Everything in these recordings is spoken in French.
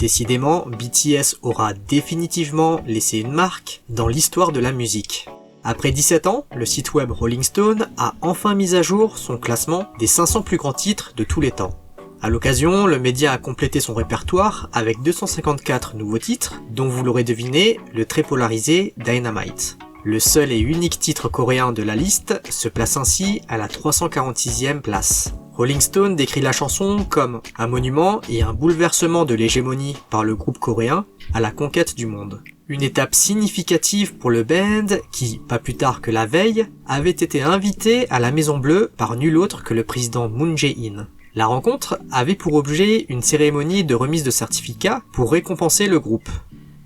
Décidément, BTS aura définitivement laissé une marque dans l'histoire de la musique. Après 17 ans, le site web Rolling Stone a enfin mis à jour son classement des 500 plus grands titres de tous les temps. À l'occasion, le média a complété son répertoire avec 254 nouveaux titres, dont vous l'aurez deviné, le très polarisé Dynamite. Le seul et unique titre coréen de la liste se place ainsi à la 346e place. Rolling Stone décrit la chanson comme un monument et un bouleversement de l'hégémonie par le groupe coréen à la conquête du monde. Une étape significative pour le band qui, pas plus tard que la veille, avait été invité à la Maison Bleue par nul autre que le président Moon Jae-in. La rencontre avait pour objet une cérémonie de remise de certificats pour récompenser le groupe.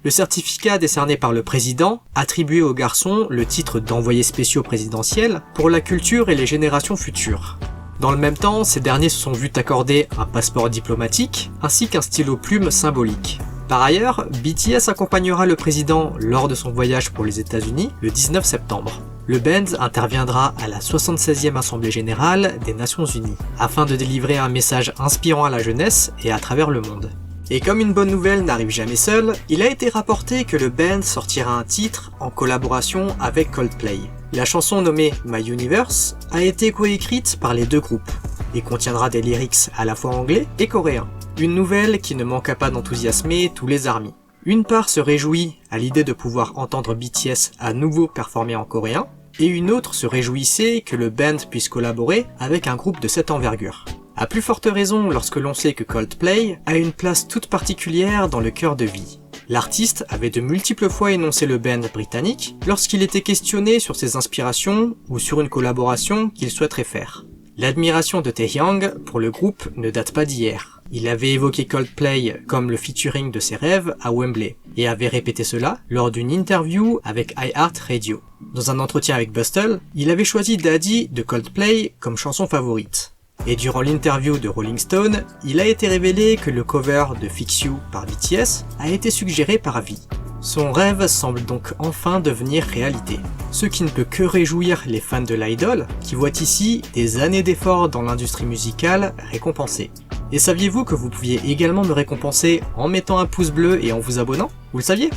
Le certificat décerné par le président attribuait aux garçons le titre d'envoyés spéciaux présidentiels pour la culture et les générations futures. Dans le même temps, ces derniers se sont vus accorder un passeport diplomatique ainsi qu'un stylo plume symbolique. Par ailleurs, BTS accompagnera le président lors de son voyage pour les États-Unis le 19 septembre. Le band interviendra à la 76e Assemblée Générale des Nations Unies, afin de délivrer un message inspirant à la jeunesse et à travers le monde. Et comme une bonne nouvelle n'arrive jamais seule, il a été rapporté que le band sortira un titre en collaboration avec Coldplay. La chanson nommée My Universe a été coécrite par les deux groupes, et contiendra des lyrics à la fois anglais et coréens. Une nouvelle qui ne manqua pas d'enthousiasmer tous les armies. Une part se réjouit à l'idée de pouvoir entendre BTS à nouveau performer en coréen, et une autre se réjouissait que le band puisse collaborer avec un groupe de cette envergure. À plus forte raison lorsque l'on sait que Coldplay a une place toute particulière dans le cœur de vie. L'artiste avait de multiples fois énoncé le band britannique lorsqu'il était questionné sur ses inspirations ou sur une collaboration qu'il souhaiterait faire. L'admiration de Taehyung pour le groupe ne date pas d'hier. Il avait évoqué Coldplay comme le featuring de ses rêves à Wembley, et avait répété cela lors d'une interview avec iHeartRadio. Dans un entretien avec Bustle, il avait choisi Daddy de Coldplay comme chanson favorite. Et durant l'interview de Rolling Stone, il a été révélé que le cover de Fix You par BTS a été suggéré par V. Son rêve semble donc enfin devenir réalité. Ce qui ne peut que réjouir les fans de l'idol, qui voient ici des années d'efforts dans l'industrie musicale récompensées. Et saviez-vous que vous pouviez également me récompenser en mettant un pouce bleu et en vous abonnant? Vous le saviez?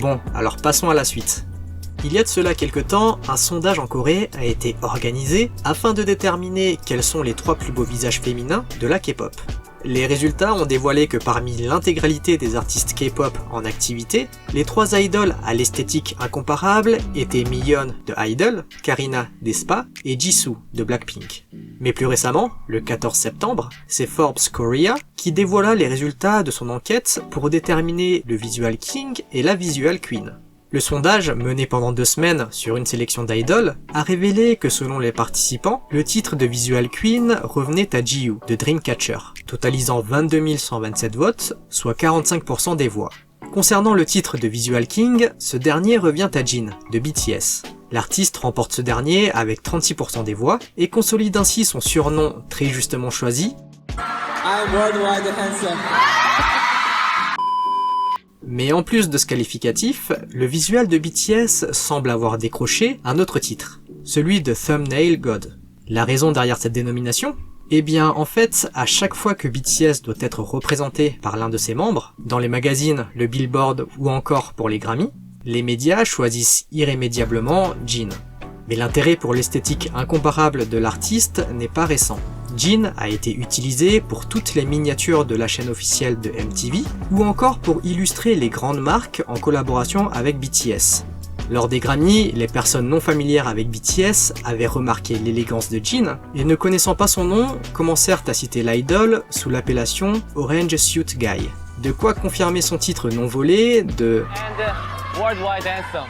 Bon, alors passons à la suite. Il y a de cela quelque temps, un sondage en Corée a été organisé afin de déterminer quels sont les 3 plus beaux visages féminins de la K-pop. Les résultats ont dévoilé que parmi l'intégralité des artistes K-pop en activité, les 3 idoles à l'esthétique incomparable étaient Miyeon de Idol, Karina d'Aespa et Jisoo de Blackpink. Mais plus récemment, le 14 septembre, c'est Forbes Korea qui dévoila les résultats de son enquête pour déterminer le Visual King et la Visual Queen. Le sondage, mené pendant 2 semaines sur une sélection d'idoles, a révélé que selon les participants, le titre de Visual Queen revenait à Jiwoo de Dreamcatcher, totalisant 22 127 votes, soit 45% des voix. Concernant le titre de Visual King, ce dernier revient à Jin de BTS. L'artiste remporte ce dernier avec 36% des voix et consolide ainsi son surnom très justement choisi. I'm worldwide handsome. Mais en plus de ce qualificatif, le visuel de BTS semble avoir décroché un autre titre, celui de Thumbnail God. La raison derrière cette dénomination? Eh bien, en fait, à chaque fois que BTS doit être représenté par l'un de ses membres, dans les magazines, le Billboard ou encore pour les Grammy, les médias choisissent irrémédiablement Jin. Mais l'intérêt pour l'esthétique incomparable de l'artiste n'est pas récent. Jin a été utilisé pour toutes les miniatures de la chaîne officielle de MTV, ou encore pour illustrer les grandes marques en collaboration avec BTS. Lors des Grammy, les personnes non familières avec BTS avaient remarqué l'élégance de Jin, et ne connaissant pas son nom, commencèrent à citer l'idol sous l'appellation Orange Suit Guy. De quoi confirmer son titre non volé de Worldwide Anthem.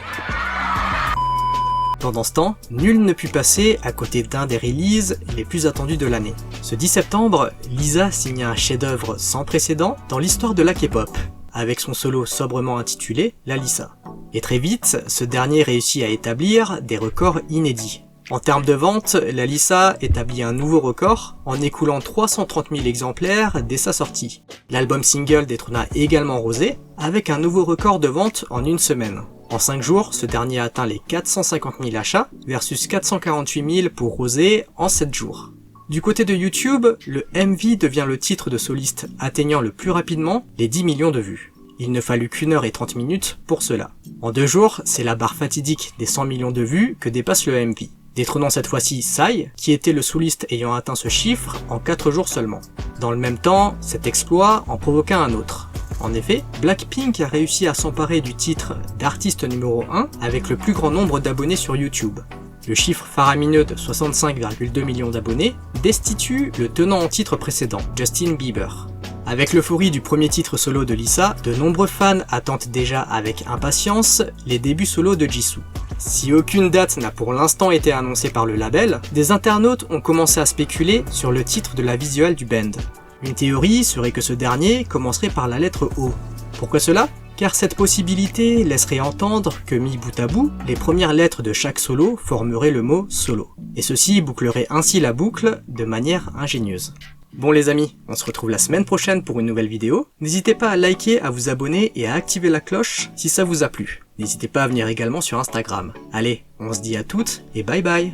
Pendant ce temps, nul ne put passer à côté d'un des releases les plus attendus de l'année. Ce 10 septembre, Lisa signa un chef-d'œuvre sans précédent dans l'histoire de la K-pop, avec son solo sobrement intitulé La Lisa. Et très vite, ce dernier réussit à établir des records inédits. En termes de vente, la Lisa établit un nouveau record en écoulant 330 000 exemplaires dès sa sortie. L'album single détrôna également Rosé, avec un nouveau record de vente en une semaine. En 5 jours, ce dernier atteint les 450 000 achats versus 448 000 pour Rosé en 7 jours. Du côté de YouTube, le MV devient le titre de soliste atteignant le plus rapidement les 10 millions de vues. Il ne fallut qu'1 heure et 30 minutes pour cela. En 2 jours, c'est la barre fatidique des 100 millions de vues que dépasse le MV, détrônant cette fois-ci Psy, qui était le soliste ayant atteint ce chiffre en 4 jours seulement. Dans le même temps, cet exploit en provoqua un autre. En effet, Blackpink a réussi à s'emparer du titre d'artiste numéro 1 avec le plus grand nombre d'abonnés sur YouTube. Le chiffre faramineux de 65,2 millions d'abonnés destitue le tenant en titre précédent, Justin Bieber. Avec l'euphorie du premier titre solo de Lisa, de nombreux fans attendent déjà avec impatience les débuts solo de Jisoo. Si aucune date n'a pour l'instant été annoncée par le label, des internautes ont commencé à spéculer sur le titre de la visual du band. Une théorie serait que ce dernier commencerait par la lettre O. Pourquoi cela ? Car cette possibilité laisserait entendre que mis bout à bout, les premières lettres de chaque solo formeraient le mot solo. Et ceci bouclerait ainsi la boucle de manière ingénieuse. Bon les amis, on se retrouve la semaine prochaine pour une nouvelle vidéo. N'hésitez pas à liker, à vous abonner et à activer la cloche si ça vous a plu. N'hésitez pas à venir également sur Instagram. Allez, on se dit à toutes et bye bye.